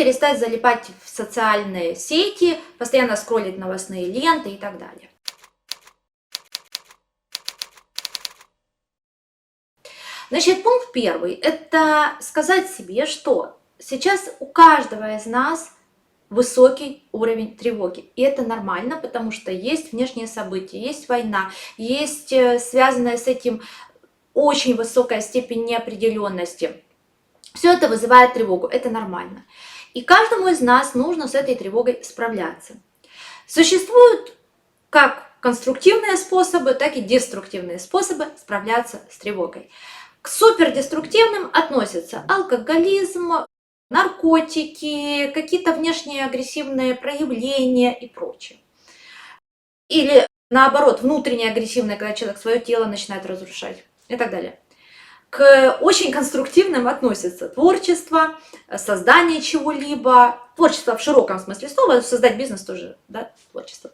перестать залипать в социальные сети, постоянно скроллить новостные ленты и так далее. Значит, пункт первый – это сказать себе, что сейчас у каждого из нас высокий уровень тревоги. И это нормально, потому что есть внешние события, есть война, есть связанная с этим очень высокая степень неопределенности. Все это вызывает тревогу, это нормально. И каждому из нас нужно с этой тревогой справляться. Существуют как конструктивные способы, так и деструктивные способы справляться с тревогой. К супердеструктивным относятся алкоголизм, наркотики, какие-то внешние агрессивные проявления и прочее. Или наоборот, внутренне агрессивное, когда человек свое тело начинает разрушать и так далее. К очень конструктивным относятся творчество, создание чего-либо, творчество в широком смысле слова, создать бизнес тоже, да, творчество.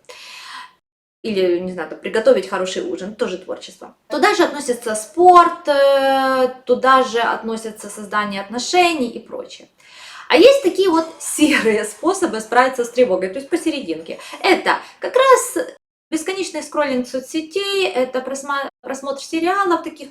Или, не знаю, приготовить хороший ужин, тоже творчество. Туда же относится спорт, туда же относятся создание отношений и прочее. А есть такие вот серые способы справиться с тревогой, то есть посерединке. Это как раз бесконечный скроллинг соцсетей, это просмотр сериалов таких,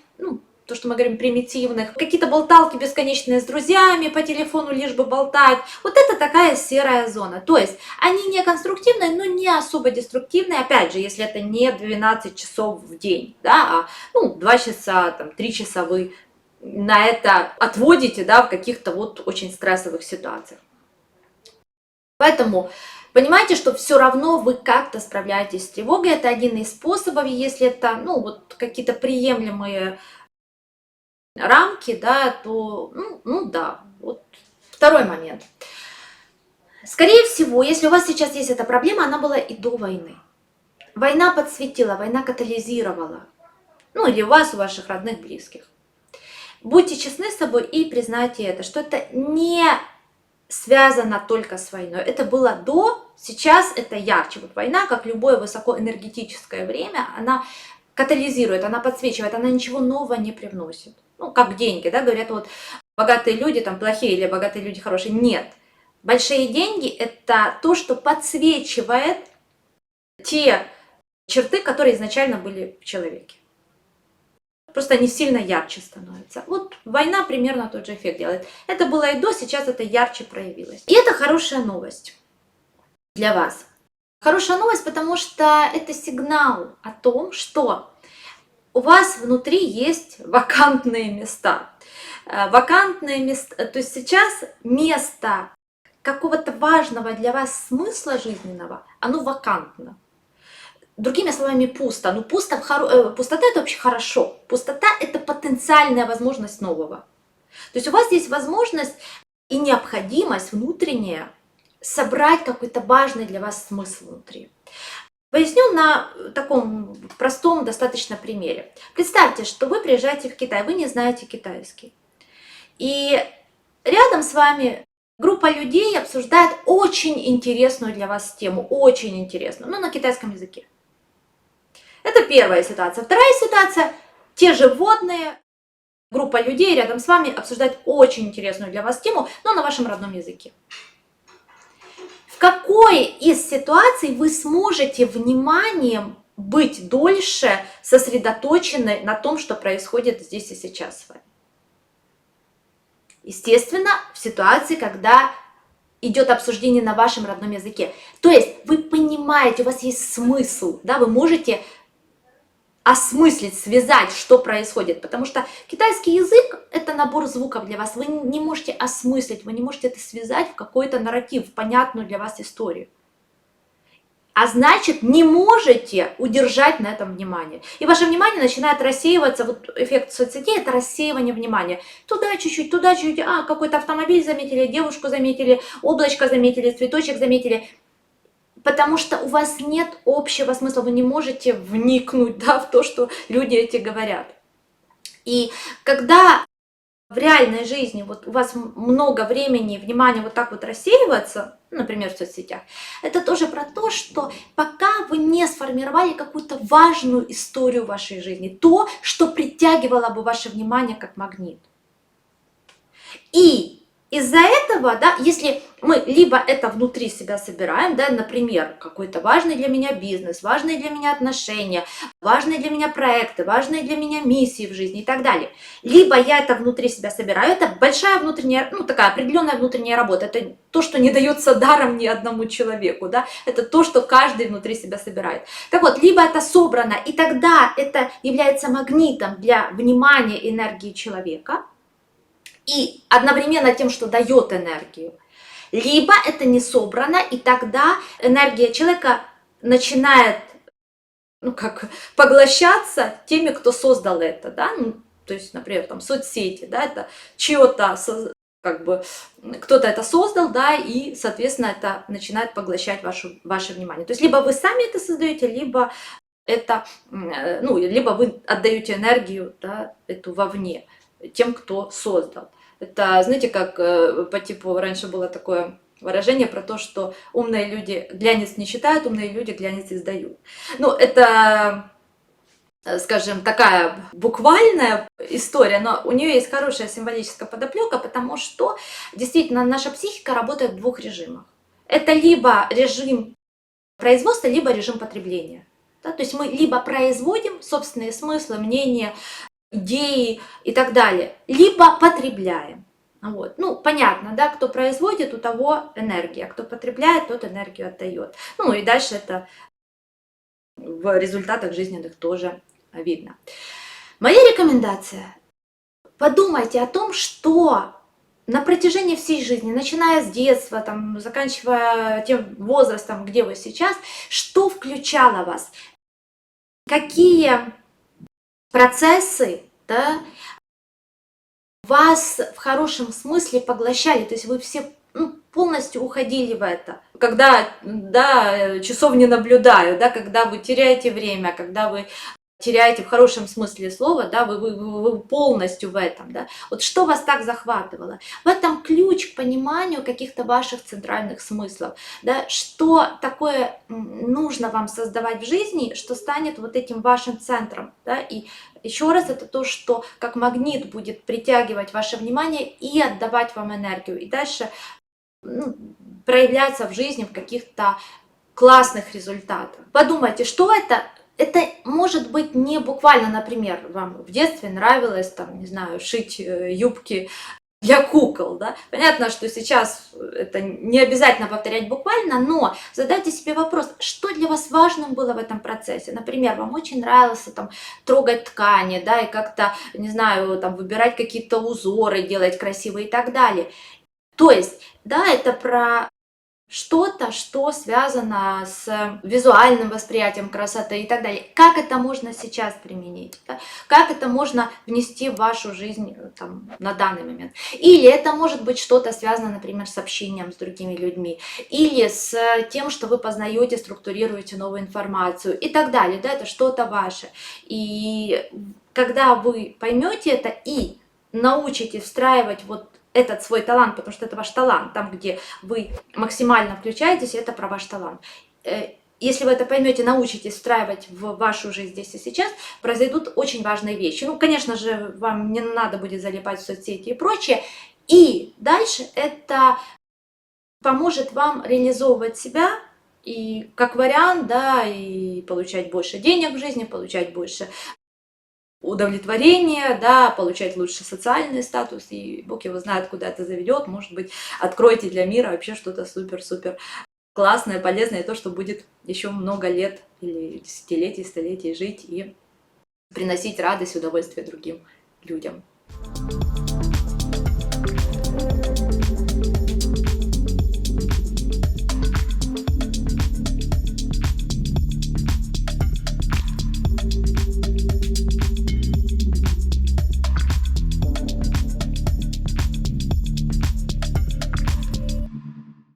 то, что мы говорим, примитивных, какие-то болталки бесконечные с друзьями по телефону, лишь бы болтать. Вот это такая серая зона. То есть они не конструктивные, но не особо деструктивные. Опять же, если это не 12 часов в день, да, а 2 часа, 3 часа вы на это отводите, да, в каких-то вот очень стрессовых ситуациях. Поэтому понимаете, что все равно вы как-то справляетесь с тревогой. Это один из способов, если это, вот какие-то приемлемые рамки, да, то, да, вот второй момент. Скорее всего, если у вас сейчас есть эта проблема, она была и до войны. Война подсветила, война катализировала, или у вас, у ваших родных, близких. Будьте честны с собой и признайте это, что это не связано только с войной. Это было до, сейчас это ярче. Вот война, как любое высокоэнергетическое время, она катализирует, она подсвечивает, она ничего нового не привносит. Как деньги, да, говорят, вот богатые люди там плохие или богатые люди хорошие. Нет. Большие деньги – это то, что подсвечивает те черты, которые изначально были в человеке. Просто они сильно ярче становятся. Вот война примерно тот же эффект делает. Это было и до, сейчас это ярче проявилось. И это хорошая новость для вас. Хорошая новость, потому что это сигнал о том, что у вас внутри есть вакантные места. Вакантные места, то есть сейчас место какого-то важного для вас смысла жизненного, оно вакантно. Другими словами, пусто. Пустота – это вообще хорошо. Пустота – это потенциальная возможность нового. То есть у вас есть возможность и необходимость внутренняя собрать какой-то важный для вас смысл внутри. Поясню на таком простом достаточно примере. Представьте, что вы приезжаете в Китай, вы не знаете китайский. И рядом с вами группа людей обсуждает очень интересную для вас тему, очень интересную, на китайском языке. Это первая ситуация. Вторая ситуация, те же вводные, группа людей рядом с вами обсуждает очень интересную для вас тему, но на вашем родном языке. В какой из ситуаций вы сможете вниманием быть дольше сосредоточены на том, что происходит здесь и сейчас с вами? Естественно, в ситуации, когда идет обсуждение на вашем родном языке. То есть вы понимаете, у вас есть смысл, да, вы можете осмыслить, связать, что происходит. Потому что китайский язык – это набор звуков для вас. Вы не можете осмыслить, вы не можете это связать в какой-то нарратив, в понятную для вас историю. А значит, не можете удержать на этом внимание. И ваше внимание начинает рассеиваться. Вот эффект соцсетей – это рассеивание внимания. Туда чуть-чуть, какой-то автомобиль заметили, девушку заметили, облачко заметили, цветочек заметили. Потому что у вас нет общего смысла, вы не можете вникнуть, да, в то, что люди эти говорят. И когда в реальной жизни вот у вас много времени и внимания вот так вот рассеивается, например, в соцсетях, это тоже про то, что пока вы не сформировали какую-то важную историю вашей жизни, то, что притягивало бы ваше внимание как магнит. И из-за этого, да, если мы либо это внутри себя собираем, да, например, какой-то важный для меня бизнес, важные для меня отношения, важные для меня проекты, важные для меня миссии в жизни и так далее, либо я это внутри себя собираю, это большая внутренняя, ну, такая определенная внутренняя работа, это то, что не дается даром ни одному человеку, да, это то, что каждый внутри себя собирает. Так вот, либо это собрано, и тогда это является магнитом для внимания энергии человека, и одновременно тем, что дает энергию. Либо это не собрано, и тогда энергия человека начинает, ну, как поглощаться теми, кто создал это, да, ну, то есть, например, там соцсети, да, это чье-то, как бы, кто-то это создал, да, и, соответственно, это начинает поглощать ваше внимание. То есть, либо вы сами это создаете, либо это, ну, либо вы отдаете энергию, да, эту вовне, тем, кто создал. Это, знаете, как по типу раньше было такое выражение про то, что умные люди глянец не читают, умные люди глянец издают. Ну, это, скажем, такая буквальная история, но у нее есть хорошая символическая подоплека, потому что действительно наша психика работает в двух режимах. Это либо режим производства, либо режим потребления. Да? То есть мы либо производим собственные смыслы, мнения, идеи и так далее, либо потребляем. Вот. Ну, понятно, да, кто производит, у того энергия, кто потребляет, тот энергию отдает. Ну, и дальше это в результатах жизненных тоже видно. Моя рекомендация: подумайте о том, что на протяжении всей жизни, начиная с детства, там, заканчивая тем возрастом, где вы сейчас, что включало вас, какие процессы, да, вас в хорошем смысле поглощали, то есть вы все, ну, полностью уходили в это. Когда, да, часов не наблюдаю, да, когда вы теряете время, когда вы теряете в хорошем смысле слова, да, вы полностью в этом, да. Вот что вас так захватывало? В этом ключ к пониманию каких-то ваших центральных смыслов, да, что такое нужно вам создавать в жизни, что станет вот этим вашим центром, да, и еще раз, это то, что как магнит будет притягивать ваше внимание и отдавать вам энергию, и дальше, ну, проявляться в жизни в каких-то классных результатах. Подумайте, что это. Это может быть не буквально, например, вам в детстве нравилось, там, не знаю, шить юбки для кукол, да. Понятно, что сейчас это не обязательно повторять буквально, но задайте себе вопрос, что для вас важным было в этом процессе. Например, вам очень нравилось там трогать ткани, да, и как-то, не знаю, там выбирать какие-то узоры, делать красивые и так далее. То есть, да, это про что-то, что связано с визуальным восприятием красоты и так далее. Как это можно сейчас применить? Да? Как это можно внести в вашу жизнь там, на данный момент? Или это может быть что-то связано, например, с общением с другими людьми, или с тем, что вы познаете, структурируете новую информацию и так далее. Да? Это что-то ваше. И когда вы поймете это и научитесь встраивать вот этот свой талант, потому что это ваш талант, там, где вы максимально включаетесь, это про ваш талант. Если вы это поймете, научитесь встраивать в вашу жизнь здесь и сейчас, произойдут очень важные вещи. Ну, конечно же, вам не надо будет залипать в соцсети и прочее. И дальше это поможет вам реализовывать себя и как вариант, да, и получать больше денег в жизни, получать больше удовлетворение, да, получать лучший социальный статус, и Бог его знает, куда это заведет. Может быть, откроете для мира вообще что-то супер-супер классное, полезное, то, что будет еще много лет или десятилетий, столетий жить и приносить радость, удовольствие другим людям.